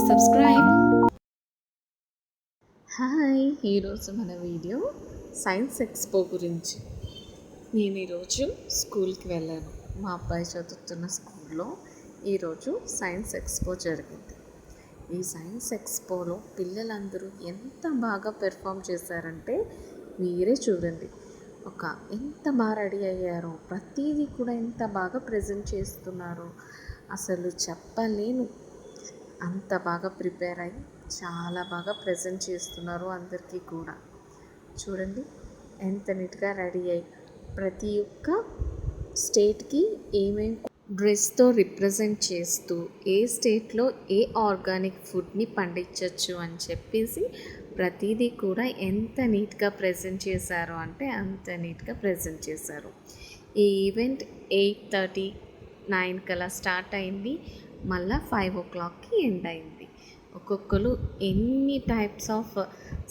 subscribe. Hi, ఈరోజు మన video science expo గురించి. నేను ఈరోజు స్కూల్కి వెళ్ళాను. మా అబ్బాయి చదువుతున్న స్కూల్లో ఈరోజు సైన్స్ ఎక్స్పో జరిగింది. ఈ సైన్స్ ఎక్స్పోలో పిల్లలందరూ ఎంత బాగా పెర్ఫామ్ చేశారంటే మీరే చూడండి. ఎంత బాగా రెడీ అయ్యారో, ప్రతిదీ కూడా ఎంత బాగా ప్రజెంట్ చేస్తున్నారో అసలు చెప్పలేను. అంత బాగా ప్రిపేర్ అయ్యి చాలా బాగా ప్రజెంట్ చేస్తున్నారు అందరికీ కూడా. చూడండి ఎంత నీట్గా రెడీ అయ్యి ప్రతి ఒక్క స్టేట్కి ఏమేమి డ్రెస్తో రిప్రజెంట్ చేస్తూ ఏ స్టేట్లో ఏ ఆర్గానిక్ ఫుడ్ని పండించవచ్చు అని చెప్పేసి ప్రతిదీ కూడా ఎంత నీట్గా ప్రజెంట్ చేశారు అంటే అంత నీట్గా ప్రజెంట్ చేశారు. ఈ ఈవెంట్ 8:30, 9 కల్లా స్టార్ట్ అయింది. మళ్ళీ 5 o'clockకి ఎండ్ అయింది. ఒక్కొక్కరు ఎన్ని types of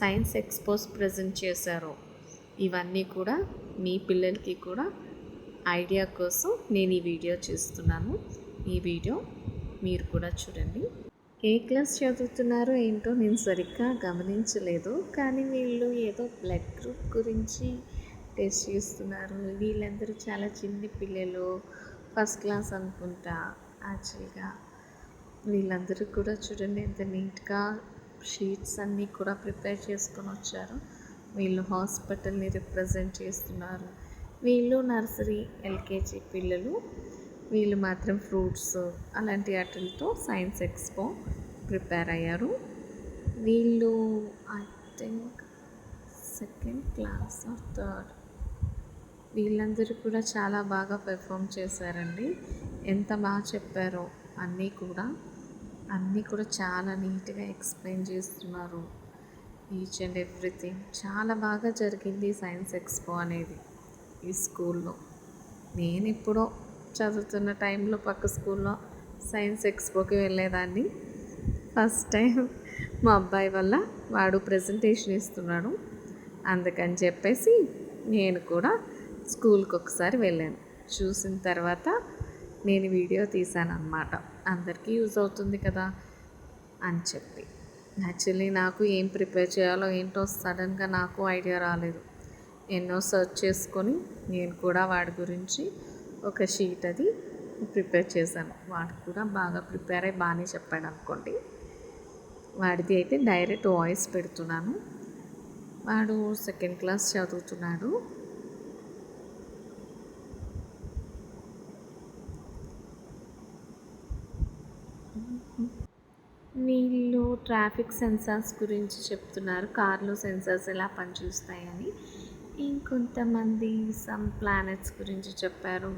science expos present చేశారో ఇవన్నీ కూడా మీ పిల్లలకి కూడా ఐడియా కోసం నేను ఈ వీడియో చేస్తున్నాను. ఈ వీడియో మీరు కూడా చూడండి. ఏ క్లాస్ చదువుతున్నారో ఏంటో నేను సరిగ్గా గమనించలేదు, కానీ వీళ్ళు ఏదో బ్లడ్ గ్రూప్ గురించి టెస్ట్ చేస్తున్నారు. వీళ్ళందరూ చాలా చిన్న పిల్లలు, ఫస్ట్ క్లాస్ అనుకుంటా. యాక్చువల్గా వీళ్ళందరూ కూడా చూడండి ఎంత నీట్గా షీట్స్ అన్నీ కూడా ప్రిపేర్ చేసుకొని వచ్చారు. వీళ్ళు హాస్పిటల్ని రిప్రజెంట్ చేస్తున్నారు. వీళ్ళు నర్సరీ, ఎల్కేజీ పిల్లలు. వీళ్ళు మాత్రం ఫ్రూట్స్ అలాంటి వాటితో సైన్స్ ఎక్స్పో ప్రిపేర్ అయ్యారు. వీళ్ళు I think second class or third. వీళ్ళందరూ కూడా చాలా బాగా పెర్ఫామ్ చేశారండి. ఎంత బాగా చెప్పారో అన్నీ కూడా చాలా నీట్గా ఎక్స్ప్లెయిన్ చేస్తున్నారు. ఈచ్ అండ్ ఎవ్రీథింగ్ చాలా బాగా జరిగింది సైన్స్ ఎక్స్పో అనేది ఈ స్కూల్లో. నేను ఎప్పుడో చదువుతున్న టైంలో పక్క స్కూల్లో సైన్స్ ఎక్స్పోకి వెళ్ళేదాన్ని. ఫస్ట్ టైం మా అబ్బాయి వల్ల వాడు ప్రజెంటేషన్ ఇస్తున్నాడు, అందుకని చెప్పేసి నేను కూడా స్కూల్కి ఒకసారి వెళ్ళాను. చూసిన తర్వాత నేను వీడియో తీశాను అన్నమాట. అందరికీ యూజ్ అవుతుంది కదా అని చెప్పి. యాక్చువల్లీ నాకు ఏం ప్రిపేర్ చేయాలో ఏంటో సడన్గా నాకు ఐడియా రాలేదు. ఎన్నో సెర్చ్ చేసుకొని నేను కూడా వాడి గురించి ఒక షీట్ అది ప్రిపేర్ చేశాను. వాడు కూడా బాగా ప్రిపేర్ అయ్యి బాగానే చెప్పాడు అనుకోండి. వాడిది అయితే డైరెక్ట్ వాయిస్ పెడుతున్నాను. వాడు సెకండ్ క్లాస్ చదువుతున్నాడు. వీళ్ళు ట్రాఫిక్ సెన్సార్స్ గురించి చెప్తున్నారు. కార్లో సెన్సార్స్ ఎలా పనిచేస్తాయని. ఇంకొంతమంది సమ్ ప్లానెట్స్ గురించి చెప్పారు.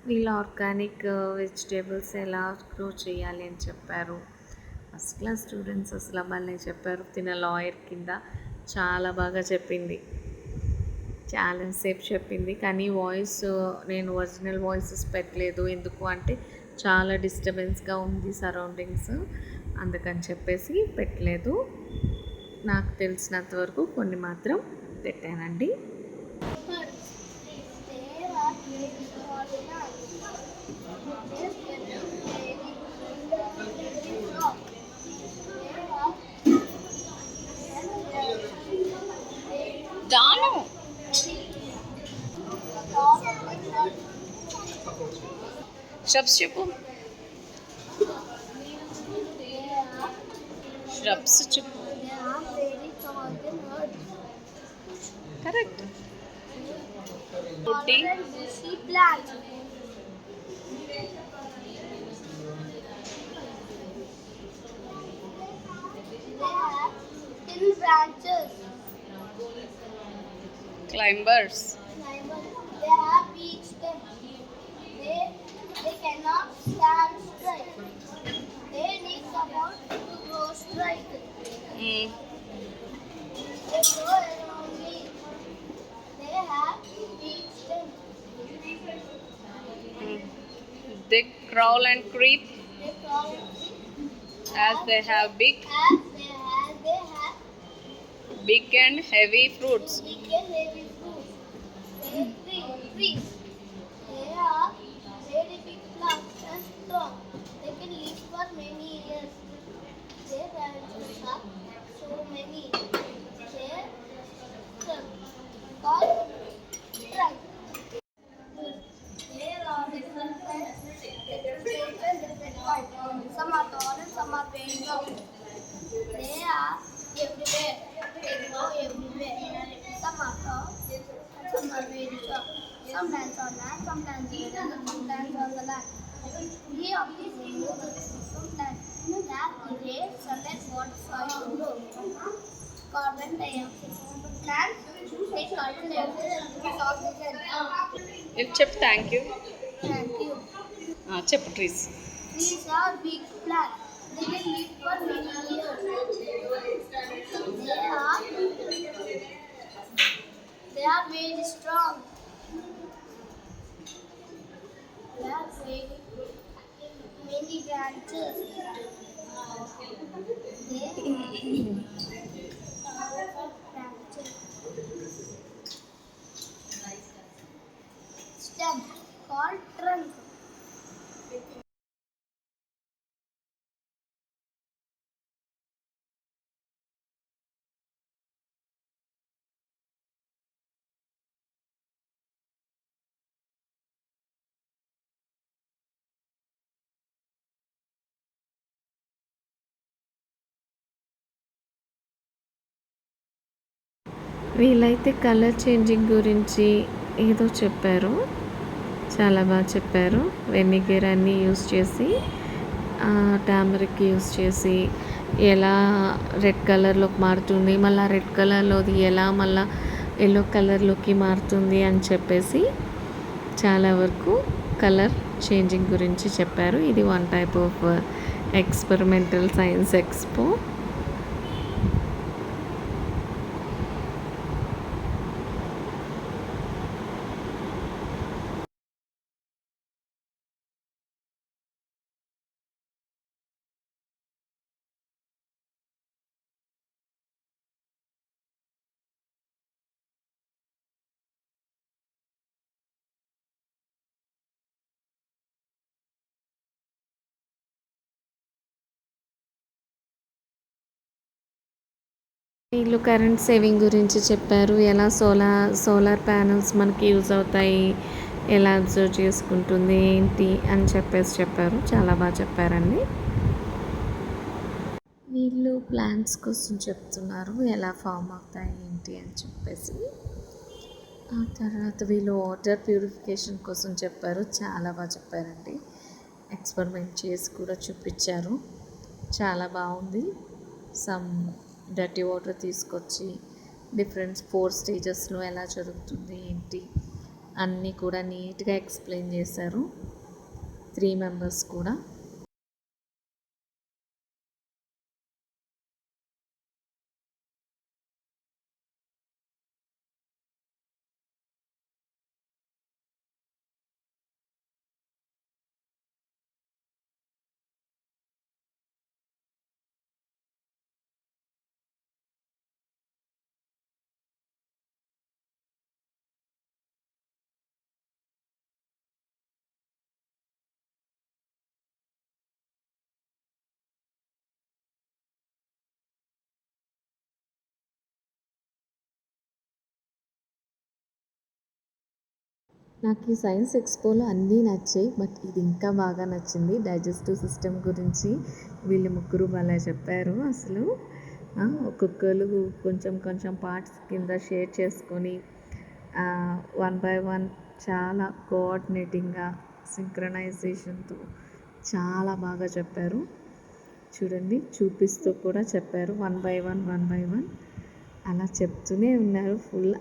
వీళ్ళు ఆర్గానిక్ వెజిటేబుల్స్ ఎలా గ్రో చేయాలి అని చెప్పారు. ఫస్ట్ క్లాస్ స్టూడెంట్స్ అసలు భలే చెప్పారు. తిన లాయర్ కింద చాలా బాగా చెప్పింది, చాలాసేపు చెప్పింది. కానీ వాయిస్ నేను ఒరిజినల్ వాయిసెస్ పెట్టలేదు. ఎందుకు అంటే చాలా డిస్టర్బెన్స్గా ఉంది సరౌండింగ్స్, అందుకని చెప్పేసి పెట్టలేదు. నాకు తెలిసినంత వరకు కొన్ని మాత్రం పెట్టానండి. Shrubs చెప్పు. Shrubs చెప్పు. Correct. Woody plant. They have thin branches. Climbers. They have weak stems. They cannot stand straight. They need support to grow straight. They grow around leaves. They have weak stems. They crawl and creep They crawl and creep as they have they have big and heavy fruits. big and heavy fruits. Trees. They are very big plants and strong. They can live for many years. Some are tall and some are very long. They are everywhere. They go everywhere. Some are tall and some are very short. Some dance on land, some dance in the desert, some dance on the land. We of these animals sometimes that erase sunlight what soil grow. Carbon dioxide. Plants take carbon dioxide and release oxygen. చెప్పు thank you. Thank you. చెప్పు trees. Trees are big plants. They can live for many years. They are very strong. They are very many branches. They have branches. Stem called trunk. వీళ్ళైతే colour changing గురించి ఏదో చెప్పారు, చాలా బాగా చెప్పారు. Vinegar అన్నీ use చేసి, టామరిక్ యూస్ చేసి ఎలా రెడ్ కలర్లోకి మారుతుంది, మళ్ళీ రెడ్ కలర్లోది ఎలా మళ్ళీ ఎల్లో కలర్లోకి మారుతుంది అని చెప్పేసి చాలా వరకు కలర్ చేంజింగ్ గురించి చెప్పారు. ఇది one type of experimental science expo. వీళ్ళు కరెంట్ సేవింగ్ గురించి చెప్పారు, ఎలా సోలార్ ప్యానల్స్ మనకి యూజ్ అవుతాయి, ఎలా అబ్జర్వ్ చేసుకుంటుంది ఏంటి అని చెప్పారు. చాలా బాగా చెప్పారండి. వీళ్ళు ప్లాంట్స్ కోసం చెప్తున్నారు, ఎలా ఫామ్ అవుతాయి ఏంటి అని చెప్పేసి. ఆ తర్వాత వీళ్ళు వాటర్ ప్యూరిఫికేషన్ కోసం చెప్పారు, చాలా బాగా చెప్పారండి. ఎక్స్పెరిమెంట్ చేసి కూడా చూపించారు, చాలా బాగుంది. సమ్ డర్టీ వాటర్ తీసుకొచ్చి డిఫరెంట్ 4 స్టేజెస్లో ఎలా జరుగుతుంది ఏంటి అన్నీ కూడా నీట్గా ఎక్స్ప్లెయిన్ చేశారు. 3 మెంబర్స్ కూడా. నాకు ఈ సైన్స్ ఎక్స్పోలో అన్నీ నచ్చాయి, బట్ ఇది ఇంకా బాగా నచ్చింది. డైజెస్టివ్ సిస్టమ్ గురించి వీళ్ళు ముగ్గురు భలే చెప్పారు. అసలు ఒక్కొక్కరు కొంచెం కొంచెం పార్ట్స్ కింద షేర్ చేసుకొని 1 బై 1 చాలా కోఆర్డినేటింగ్గా సింక్రనైజేషన్తో చాలా బాగా చెప్పారు. చూడండి, చూపిస్తూ కూడా చెప్పారు. 1 బై 1 అలా చెప్తూనే ఉన్నారు full.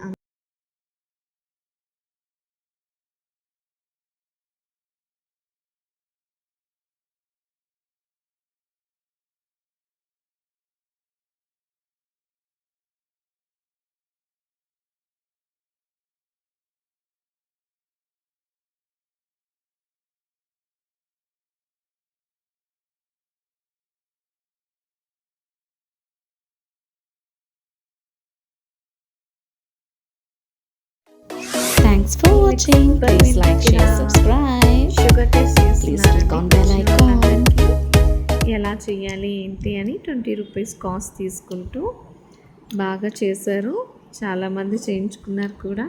Thanks for watching. Please like, share, subscribe. Sugar test Please click on bell icon. ఎలా చేయాలి ఏంటి అని 20 రూపీస్ కాస్ట్ తీసుకుంటూ బాగా చేశారు. చాలామంది చేయించుకున్నారు కూడా.